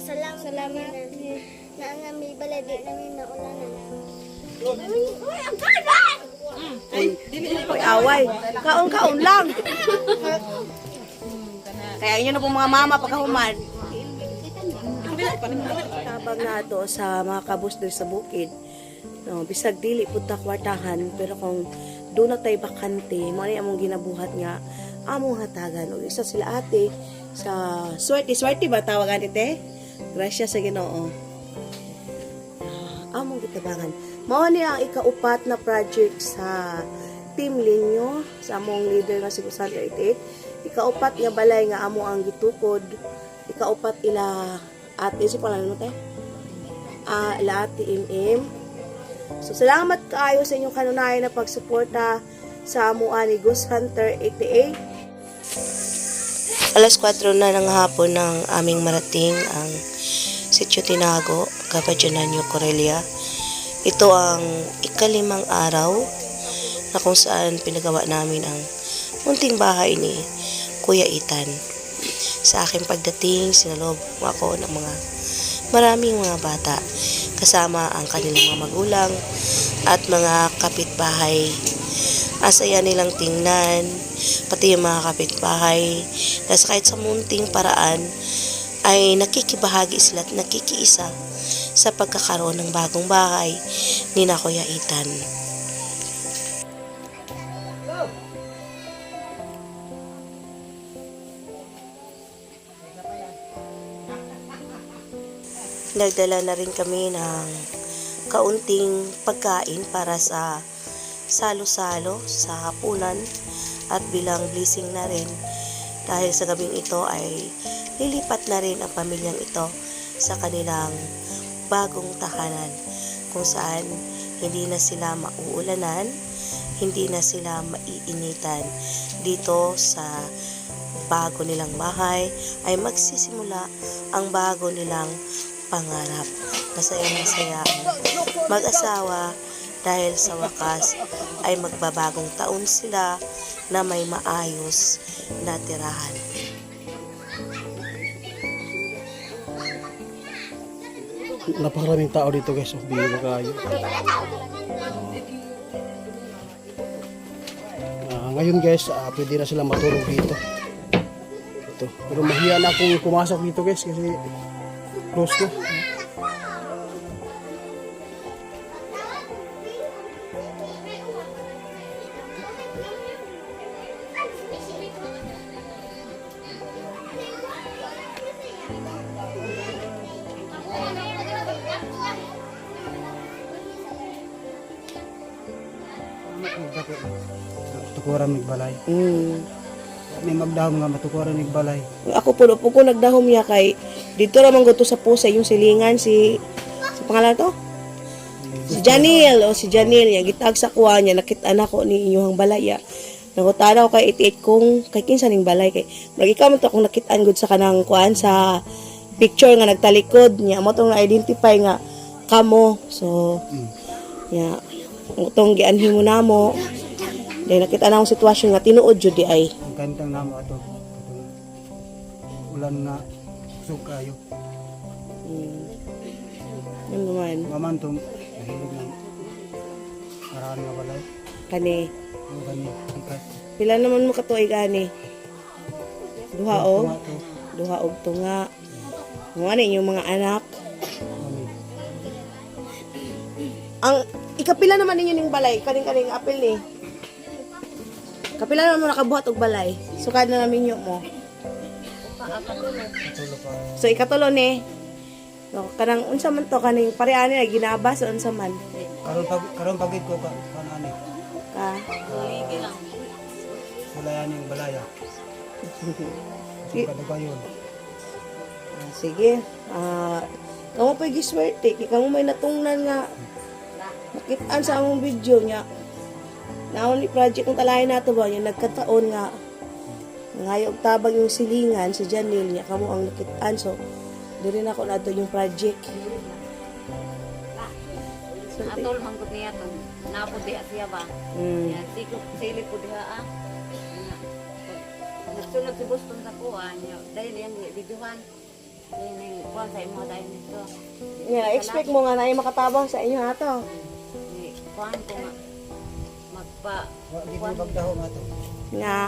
Salamat. Na nga may baladi namin na ulanan. Pag-away. Kaon-kaon lang. Kaya inyo na po mga mama pagkahuman. Tabang na to sa mga kabus dito sa bukid. No, bisag dili punta kwartahan pero kung doon na tayo bakante, mo ni among ginabuhat nga among hatagan. O isa sila ate sa swerte ba tawagan ite? Grasya sa Ginoo. Among gitabangan. Mao ni ang ikaupat na project sa Team Linyo sa among leader nga si Kusal 88. Ikaupat nga balay nga amo ang gitukod. Ikaupat ila ate si pangalan mo te? Ila ate Im. So salamat kaayo sa inyong kanunay na pagsuporta sa amuan ni Ghost Hunter 88. Alas 4 na ng hapon ng aming marating ang Sitio Tinago, Kapadyananyo, Corelia. Ito ang ikalimang araw na kung saan pinagawa namin ang munting bahay ni Kuya Ethan. Sa aking pagdating, sinalob ako ng maraming mga bata kasama ang kanilang mga magulang at mga kapitbahay. Asaya nilang tingnan, pati yung mga kapitbahay na kahit sa munting paraan ay nakikibahagi sila at nakikiisa sa pagkakaroon ng bagong bahay ni na Kuya Ethan. Nagdala na rin kami ng kaunting pagkain para sa salo-salo sa hapunan at bilang blessing na rin dahil sa gabing ito ay lilipat na rin ang pamilyang ito sa kanilang bagong tahanan kung saan hindi na sila mauulanan, hindi na sila maiinitan. Dito sa bago nilang bahay ay magsisimula ang bago nilang pangarap. Masaya na saya mag-asawa dahil sa wakas ay magbabagong taon sila na may maayos na tirahan. Napakaraming tao dito guys, bigyan na kayo. Ngayon guys, pwede na sila matulog dito. Ito. Pero mahiya na akong pumasok dito guys kasi close na. Tukuran nagbalay. May magdahom nga matukuran nagbalay. Ako po ko nagdahom ya kay dito ramang gusto sa pusa yung silingan si pangalan to? Si Janil o si Janil ya gitag sa kuha niya nakita na ko ni inyong balaya. Nagutana ko kay 88 kung kay kinsa ning balay kay magika man to akong nakitaan gud sa kanang kuan sa picture nga nagtalikod niya mo tong na-identify nga kamo. So ya utong gianhi mo namo. Dahil nakita na akong sitwasyon nga tinuod jud di ay. Ang kantang namo ato. Ulan na usok kayo. Yan naman. Maman tong mahilig ng arahan nga balay. Kani. Ang kani. Pila naman mo katuig ani? Duha og. Tunga to. Duha og tunga. Mga ni inyong mga anak. Ang ikapila naman ninyo ning balay, kaning apil ni. Kapila naman mo nakabuhat og balay. Sukad na namin nyo mo. So ikatulo ni. No, kanang unsa man to kaning pareani na ginaba sa unsa man. Karon pagit ko kanani. Ka. Wala yan yung balaya. Kadagayon. Sige. Kamo pa giswerte kay kamo may natungnan nga nakitaan sa among video niya. Naon ni project kung talahin nato ba yung nagkataon nga ngayog tabang yung silingan si Janil niya kamo ang nakitaan so diri na ko nato yung project. So, Atol manggod niya to. Napod diha siya ba? Ya sili po diha ah. Nagsunod si Boston sa kuha niya. Dahil yan videohan. Ini kuan sa imo dahil nito. Nga, expect mo nga na ay makatabang sa inyo ato. Ni kuan ko nga magpa Di ko bagdaho nga to. Nga.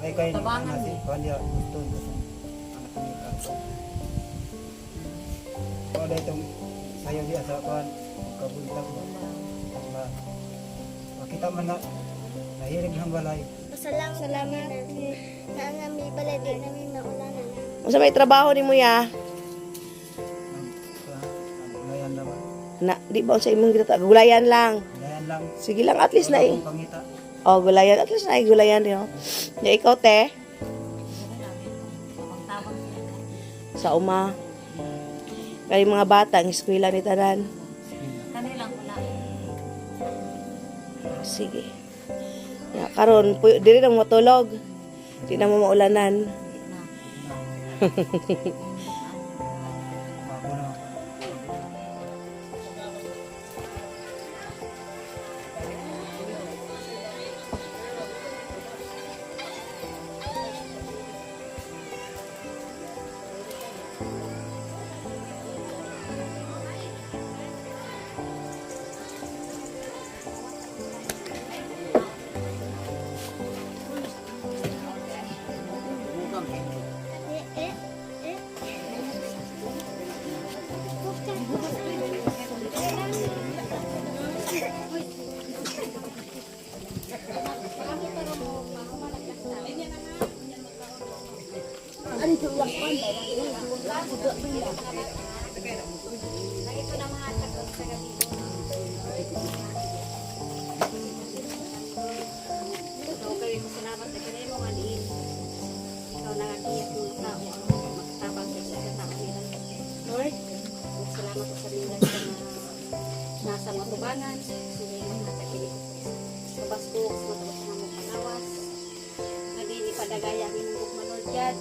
Ay kayo Tabangan nasi. eh. Kanya gusto ko. Anak ni Kato. Wala itong sayo di asa kan kabuntag mo. Nga. Makita man nga nahirig ng balay. Salamat na nga may baladi namin maulanan. Unsa may trabaho ni mo ya? Layan naman. Na, di ba sa imong gita gulayan lang. Layan lang. Sige lang, at least na Wala akong pangita. Oh, gulayan. At least na gulayan rin, oh. Ya, ikaw, te? tabang siya. Sa uma. Kaya mga bata, ang eskwela ni Tanan. Kanilang wala. Sige. Ya, karon, diri na matulog. Di na mo maulanan. Ako na. Ikaw kayo salamat na kanimo nga diin. Ikaw nangagiyat ng tao ang magtabang sa tao nila. Lord, salamat sa kanila sa nasa matubangan. Sige mo nakakilig. Sa basko, sa matapos na mo panawas. Naging ipadagaya ang inyong bukmanol dyan.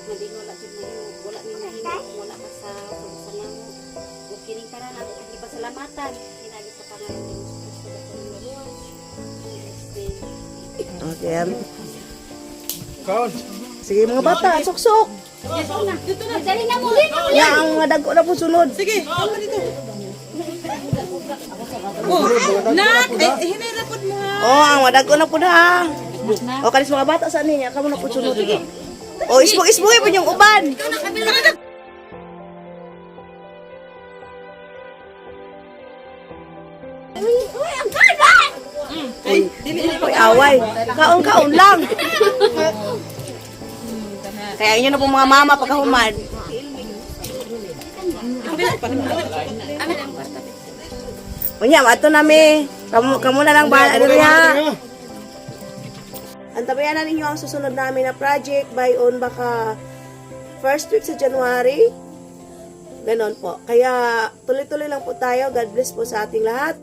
Naging wala dyan na yun. Wala ni mahimok. Wala ka sa pagsasalam mo. Huwag kining ka na lang. Ipasalamatan. Hinagi sa pangalan ni Jesus Cristo. Dato ng Lord. Okay. Kaon. Sige, mga bata, suksok. Dali na muli na. Ya, ang mga dagko na po sunod. Sige. Oh, ang mga dagko na po na. O, kanis mga bata sa niya, kamo na po sunod. O, isbog-isbogin po yung uban. Uy, ang ganda! Uy, away. Kaon-kaon lang. Kaya inyo na po mga mama pagkahuman. Unya, ato nami. Kamu na lang bahala diri ha. Antabayan na ninyo ang susunod namin na project by on baka first week sa January. Ganon po. Kaya tuloy-tuloy lang po tayo. God bless po sa ating lahat.